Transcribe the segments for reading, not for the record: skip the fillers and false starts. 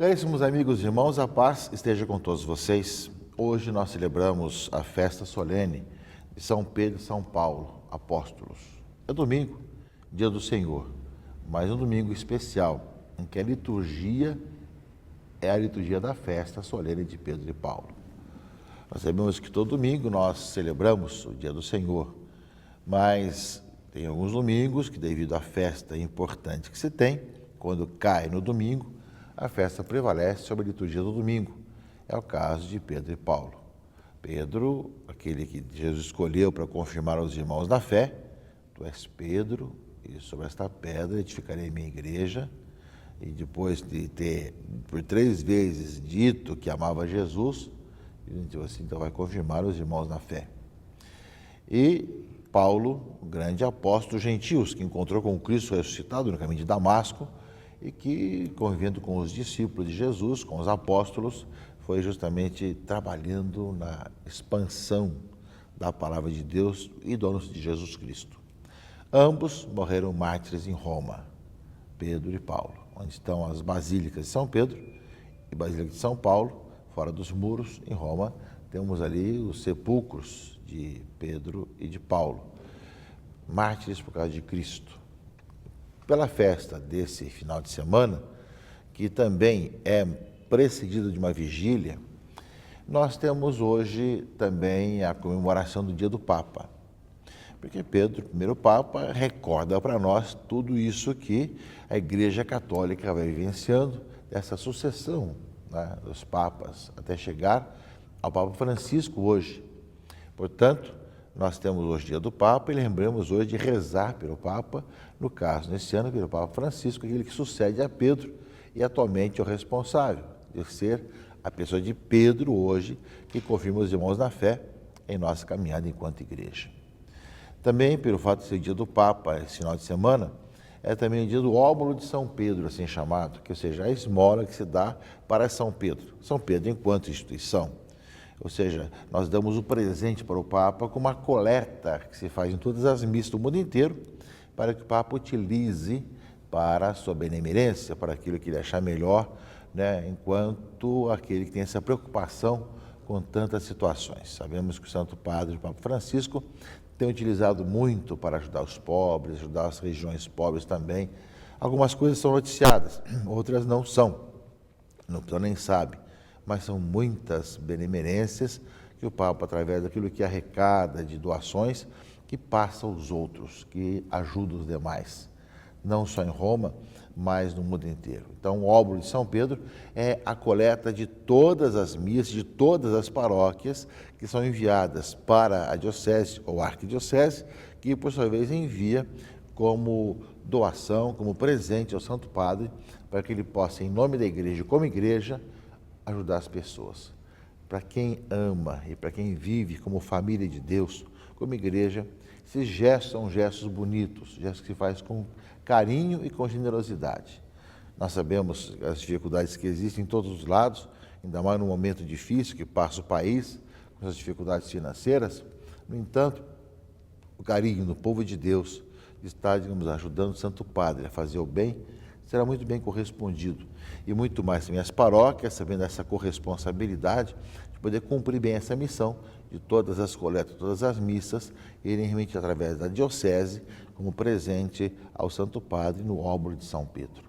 Caríssimos amigos e irmãos, a paz esteja com todos vocês. Hoje nós celebramos a festa solene de São Pedro e São Paulo, apóstolos. É domingo, dia do Senhor, mas um domingo especial, em que a liturgia é a liturgia da festa solene de Pedro e Paulo. Nós sabemos que todo domingo nós celebramos o dia do Senhor, mas tem alguns domingos que, devido à festa importante que se tem, quando cai no domingo, a festa prevalece sobre a liturgia do domingo. É o caso de Pedro e Paulo. Pedro, aquele que Jesus escolheu para confirmar aos irmãos na fé: tu és Pedro, e sobre esta pedra edificarei minha igreja. E depois de ter por 3 vezes dito que amava Jesus, ele disse assim: então vai confirmar os irmãos na fé. E Paulo, o grande apóstolo dos gentios, que encontrou com Cristo ressuscitado no caminho de Damasco, e que, convivendo com os discípulos de Jesus, com os apóstolos, foi justamente trabalhando na expansão da palavra de Deus e do anúncio de Jesus Cristo. Ambos morreram mártires em Roma, Pedro e Paulo, onde estão as basílicas de São Pedro e Basílica de São Paulo, fora dos muros, em Roma, temos ali os sepulcros de Pedro e de Paulo, mártires por causa de Cristo. Pela festa desse final de semana, que também é precedida de uma vigília, nós temos hoje também a comemoração do dia do Papa. Porque Pedro, primeiro Papa, recorda para nós tudo isso que a Igreja Católica vai vivenciando, dessa sucessão, né, dos Papas, até chegar ao Papa Francisco hoje. Portanto, nós temos hoje o dia do Papa e lembramos hoje de rezar pelo Papa, no caso, nesse ano, pelo Papa Francisco, aquele que sucede a Pedro e atualmente é o responsável de ser a pessoa de Pedro hoje, que confirma os irmãos na fé em nossa caminhada enquanto igreja. Também, pelo fato de ser dia do Papa, esse final de semana, é também o dia do óbolo de São Pedro, assim chamado, que, ou seja, a esmola que se dá para São Pedro. São Pedro enquanto instituição. Ou seja, nós damos o presente para o Papa com uma coleta que se faz em todas as missas do mundo inteiro, para que o Papa utilize para a sua benemerência, para aquilo que ele achar melhor, né, enquanto aquele que tem essa preocupação com tantas situações. Sabemos que o Santo Padre, o Papa Francisco, tem utilizado muito para ajudar os pobres, ajudar as regiões pobres também. Algumas coisas são noticiadas, outras não são, não nem sabe. Mas são muitas benemerências que o Papa, através daquilo que arrecada de doações, que passa aos outros, que ajuda os demais, não só em Roma, mas no mundo inteiro. Então, o óbolo de São Pedro é a coleta de todas as missas, de todas as paróquias que são enviadas para a diocese ou arquidiocese, que, por sua vez, envia como doação, como presente ao Santo Padre, para que ele possa, em nome da igreja, como igreja, ajudar as pessoas. Para quem ama e para quem vive como família de Deus, como igreja, esses gestos são gestos bonitos, gestos que se faz com carinho e com generosidade. Nós sabemos as dificuldades que existem em todos os lados, ainda mais num momento difícil que passa o país, com as dificuldades financeiras. No entanto, o carinho do povo de Deus de estar, digamos, ajudando o Santo Padre a fazer o bem, será muito bem correspondido. E muito mais também as paróquias, sabendo essa corresponsabilidade de poder cumprir bem essa missão de todas as coletas, todas as missas, irem realmente através da diocese, como presente ao Santo Padre no óbolo de São Pedro.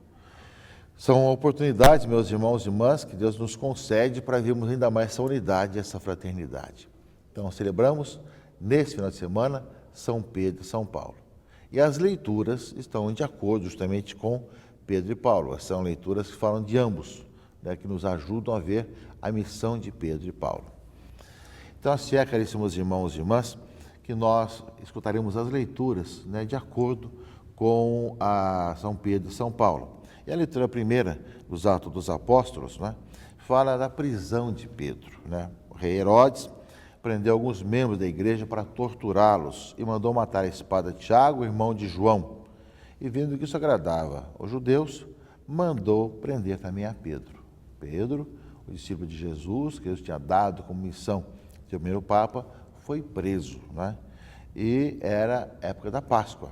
São oportunidades, meus irmãos e irmãs, que Deus nos concede para vermos ainda mais essa unidade e essa fraternidade. Então, celebramos, nesse final de semana, São Pedro e São Paulo. E as leituras estão de acordo justamente com Pedro e Paulo. São leituras que falam de ambos, né, que nos ajudam a ver a missão de Pedro e Paulo. Então, assim é, caríssimos irmãos e irmãs, que nós escutaremos as leituras, né, de acordo com a São Pedro e São Paulo. E a leitura primeira, dos Atos dos Apóstolos, né, fala da prisão de Pedro. Né? O rei Herodes prendeu alguns membros da igreja para torturá-los e mandou matar a espada Tiago, irmão de João. E vendo que isso agradava aos judeus, mandou prender também a Pedro. Pedro, o discípulo de Jesus, que Deus tinha dado como missão de primeiro Papa, foi preso, né? E era época da Páscoa,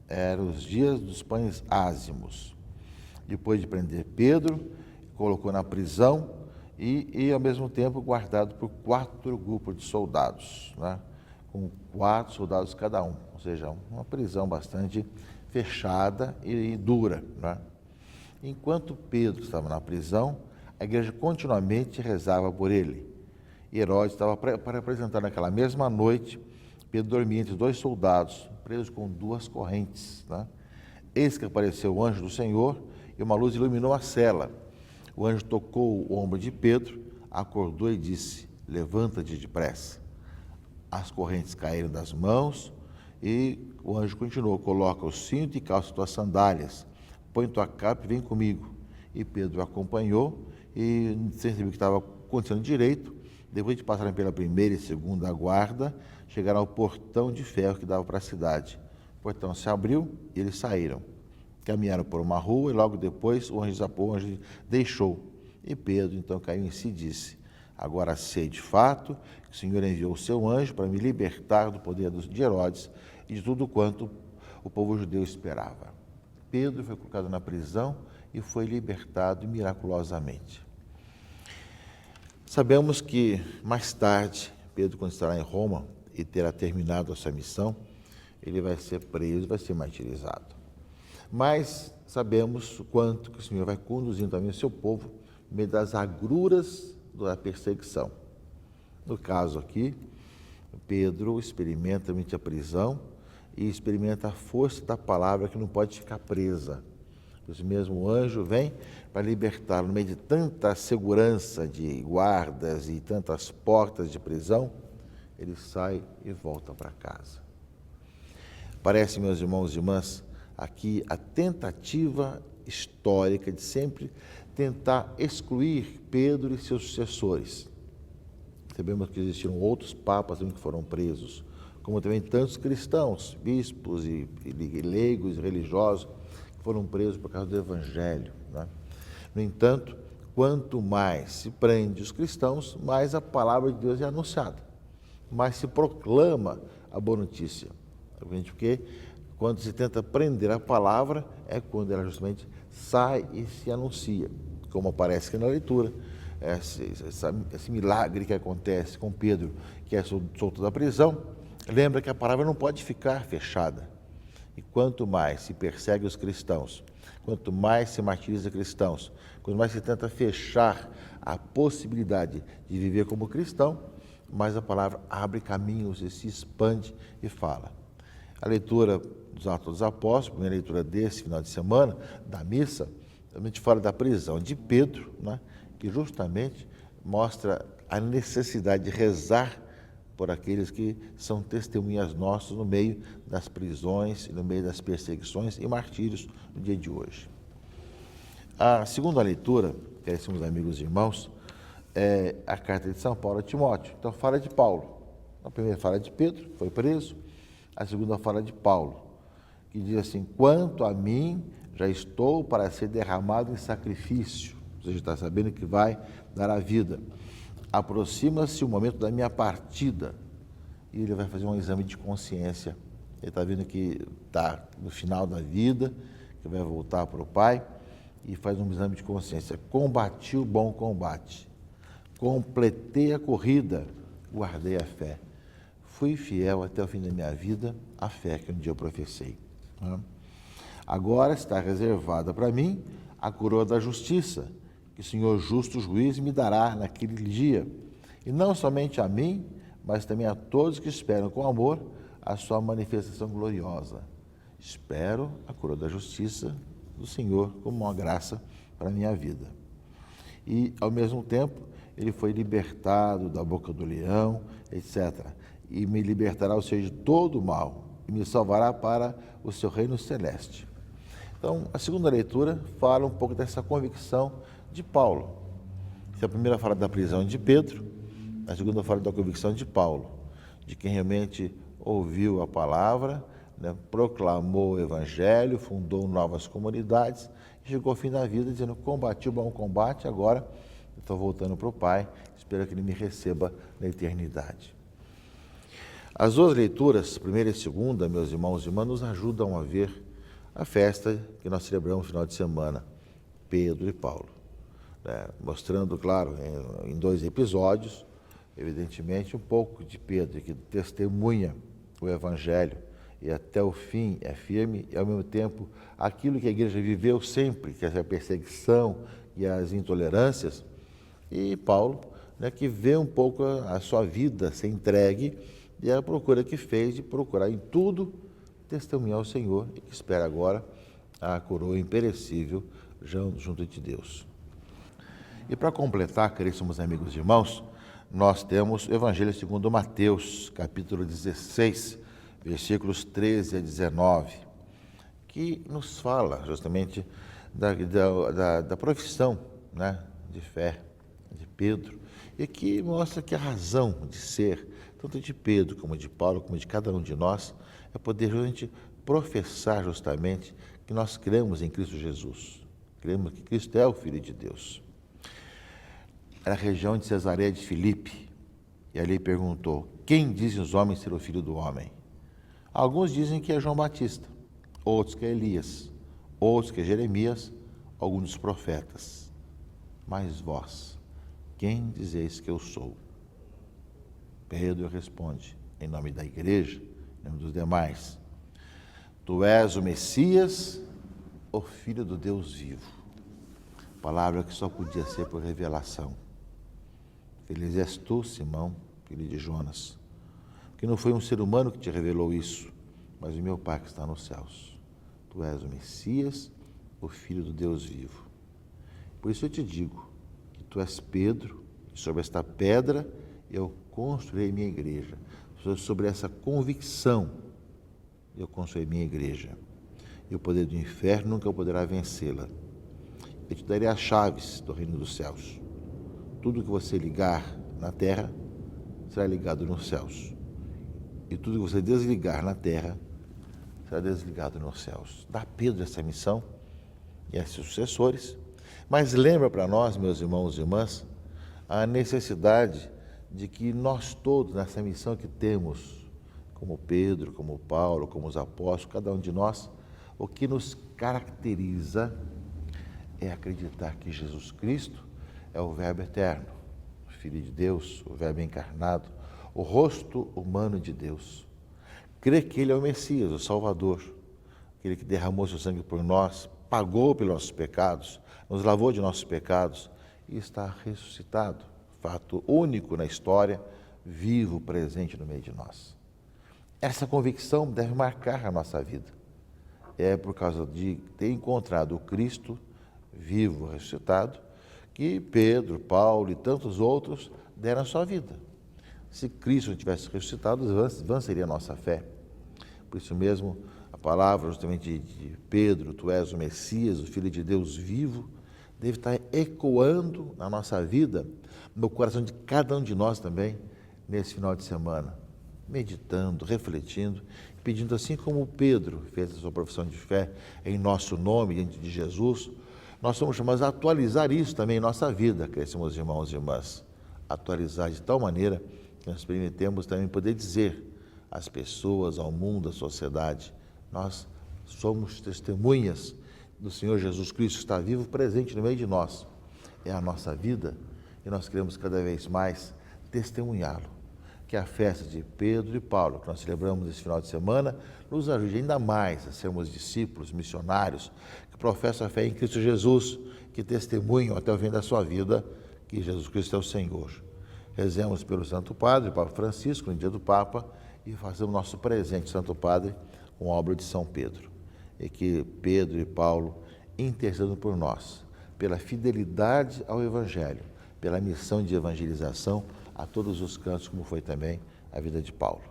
eram os dias dos pães ázimos. Depois de prender Pedro, colocou na prisão e ao mesmo tempo guardado por 4 grupos de soldados, né? Com 4 soldados cada um, ou seja, uma prisão bastante fechada e dura, né? Enquanto Pedro estava na prisão, a igreja continuamente rezava por ele. E Herodes estava para apresentar naquela mesma noite. Pedro dormia entre 2 soldados, presos com 2 correntes, né? Eis que apareceu o anjo do Senhor e uma luz iluminou a cela. O anjo tocou o ombro de Pedro, acordou e disse: levanta-te depressa. As correntes caíram das mãos e o anjo continuou: coloca o cinto e calça tuas sandálias, põe tua capa e vem comigo. E Pedro acompanhou e, sem saber o que estava acontecendo direito, depois de passarem pela primeira e segunda guarda, chegaram ao portão de ferro que dava para a cidade. O portão se abriu e eles saíram. Caminharam por uma rua e logo depois o anjo deixou. E Pedro então caiu em si e disse: agora sei de fato que o Senhor enviou o seu anjo para me libertar do poder de Herodes e de tudo quanto o povo judeu esperava. Pedro foi colocado na prisão e foi libertado miraculosamente. Sabemos que mais tarde, Pedro, quando estará em Roma e terá terminado a sua missão, ele vai ser preso, vai ser martirizado. Mas sabemos o quanto que o Senhor vai conduzindo também o seu povo no meio das agruras da perseguição. No caso aqui, Pedro experimenta a prisão e experimenta a força da palavra que não pode ficar presa. Esse mesmo anjo vem para libertá-lo no meio de tanta segurança de guardas e tantas portas de prisão. Ele sai e volta para casa. Parece, meus irmãos e irmãs, aqui a tentativa histórica de sempre tentar excluir Pedro e seus sucessores. Sabemos que existiram outros papas também que foram presos, como também tantos cristãos, bispos e leigos e religiosos que foram presos por causa do Evangelho, né? No entanto, quanto mais se prende os cristãos, mais a palavra de Deus é anunciada, mais se proclama a boa notícia. Porque quando se tenta prender a palavra, é quando ela justamente sai e se anuncia, como aparece aqui na leitura. Esse milagre que acontece com Pedro, que é solto da prisão, lembra que a palavra não pode ficar fechada. E quanto mais se persegue os cristãos, quanto mais se martiriza cristãos, quanto mais se tenta fechar a possibilidade de viver como cristão, mais a palavra abre caminhos e se expande e fala. A leitura dos Atos dos Apóstolos, a primeira leitura desse final de semana, da missa, também fala da prisão de Pedro, né, que justamente mostra a necessidade de rezar por aqueles que são testemunhas nossas no meio das prisões, no meio das perseguições e martírios no dia de hoje. A segunda leitura, caríssimos amigos e irmãos, é a carta de São Paulo a Timóteo. Então fala de Paulo. A primeira fala de Pedro, que foi preso. A segunda fala de Paulo, que diz assim: quanto a mim, já estou para ser derramado em sacrifício. Ou seja, está sabendo que vai dar a vida. Aproxima-se o momento da minha partida. E ele vai fazer um exame de consciência. Ele está vendo que está no final da vida, que vai voltar para o Pai, e faz um exame de consciência. Combati o bom combate. Completei a corrida, guardei a fé. Fui fiel até o fim da minha vida à fé que um dia eu professei. Agora está reservada para mim a coroa da justiça, que o Senhor justo juiz me dará naquele dia. E não somente a mim, mas também a todos que esperam com amor a sua manifestação gloriosa. Espero a coroa da justiça do Senhor como uma graça para a minha vida. E, ao mesmo tempo, ele foi libertado da boca do leão, etc., e me libertará, ou seja, de todo o mal, e me salvará para o seu reino celeste. Então, a segunda leitura fala um pouco dessa convicção de Paulo. Se a primeira fala da prisão de Pedro, a segunda fala da convicção de Paulo, de quem realmente ouviu a palavra, né, proclamou o evangelho, fundou novas comunidades, e chegou ao fim da vida dizendo: combati o bom combate, agora estou voltando para o Pai, espero que Ele me receba na eternidade. As duas leituras, primeira e segunda, meus irmãos e irmãs, nos ajudam a ver a festa que nós celebramos no final de semana, Pedro e Paulo. né, mostrando, claro, em 2 episódios, evidentemente, um pouco de Pedro, que testemunha o Evangelho e até o fim é firme, e ao mesmo tempo aquilo que a igreja viveu sempre, que é a perseguição e as intolerâncias, e Paulo, né, que vê um pouco a sua vida ser entregue e a procura que fez de procurar em tudo testemunhar o Senhor e que espera agora a coroa imperecível junto de Deus. E para completar, caríssimos amigos e irmãos, nós temos o Evangelho segundo Mateus, capítulo 16, versículos 13 a 19, que nos fala justamente da profissão, né, de fé de Pedro, e que mostra que a razão de ser, tanto de Pedro como de Paulo, como de cada um de nós, é poder justamente professar justamente que nós cremos em Cristo Jesus, cremos que Cristo é o Filho de Deus. Era a região de Cesareia de Filipe, e ali perguntou: quem dizem os homens ser o Filho do Homem? Alguns dizem que é João Batista, outros que é Elias, outros que é Jeremias, alguns dos profetas. Mas vós, quem dizeis que eu sou? Pedro responde, em nome da igreja, em nome dos demais: tu és o Messias, o Filho do Deus vivo. Palavra que só podia ser por revelação. Feliz és tu, Simão, filho de Jonas, porque não foi um ser humano que te revelou isso, mas o meu Pai que está nos céus. Tu és o Messias, o Filho do Deus vivo. Por isso eu te digo que tu és Pedro, e sobre esta pedra eu construirei minha igreja. Sobre essa convicção eu construirei minha igreja. E o poder do inferno nunca poderá vencê-la. Eu te darei as chaves do reino dos céus. Tudo que você ligar na terra será ligado nos céus. E tudo que você desligar na terra será desligado nos céus. Dá a Pedro essa missão e a seus sucessores. Mas lembra para nós, meus irmãos e irmãs, a necessidade de que nós todos, nessa missão que temos, como Pedro, como Paulo, como os apóstolos, cada um de nós, o que nos caracteriza é acreditar que Jesus Cristo é o Verbo eterno, o Filho de Deus, o Verbo encarnado, o rosto humano de Deus. Crer que Ele é o Messias, o Salvador, aquele que derramou seu sangue por nós, pagou pelos nossos pecados, nos lavou de nossos pecados e está ressuscitado, fato único na história, vivo, presente no meio de nós. Essa convicção deve marcar a nossa vida. É por causa de ter encontrado o Cristo vivo, ressuscitado, que Pedro, Paulo e tantos outros deram a sua vida. Se Cristo não tivesse ressuscitado, vã seria a nossa fé. Por isso mesmo, a palavra justamente de Pedro, tu és o Messias, o Filho de Deus vivo, deve estar ecoando na nossa vida, no coração de cada um de nós também, nesse final de semana, meditando, refletindo, pedindo, assim como Pedro fez a sua profissão de fé em nosso nome, diante de Jesus, nós somos chamados a atualizar isso também em nossa vida, caríssimos irmãos e irmãs. Atualizar de tal maneira que nós permitemos também poder dizer às pessoas, ao mundo, à sociedade, nós somos testemunhas do Senhor Jesus Cristo, que está vivo, presente no meio de nós. É a nossa vida e nós queremos cada vez mais testemunhá-lo. Que a festa de Pedro e Paulo, que nós celebramos esse final de semana, nos ajude ainda mais a sermos discípulos, missionários, que professam a fé em Cristo Jesus, que testemunham até o fim da sua vida que Jesus Cristo é o Senhor. Rezemos pelo Santo Padre, Papa Francisco, no dia do Papa, e façamos nosso presente, Santo Padre, com a obra de São Pedro. E que Pedro e Paulo intercedam por nós, pela fidelidade ao Evangelho, pela missão de evangelização a todos os cantos, como foi também a vida de Paulo.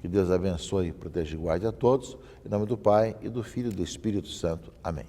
Que Deus abençoe, proteja e guarde a todos, em nome do Pai, e do Filho e do Espírito Santo. Amém.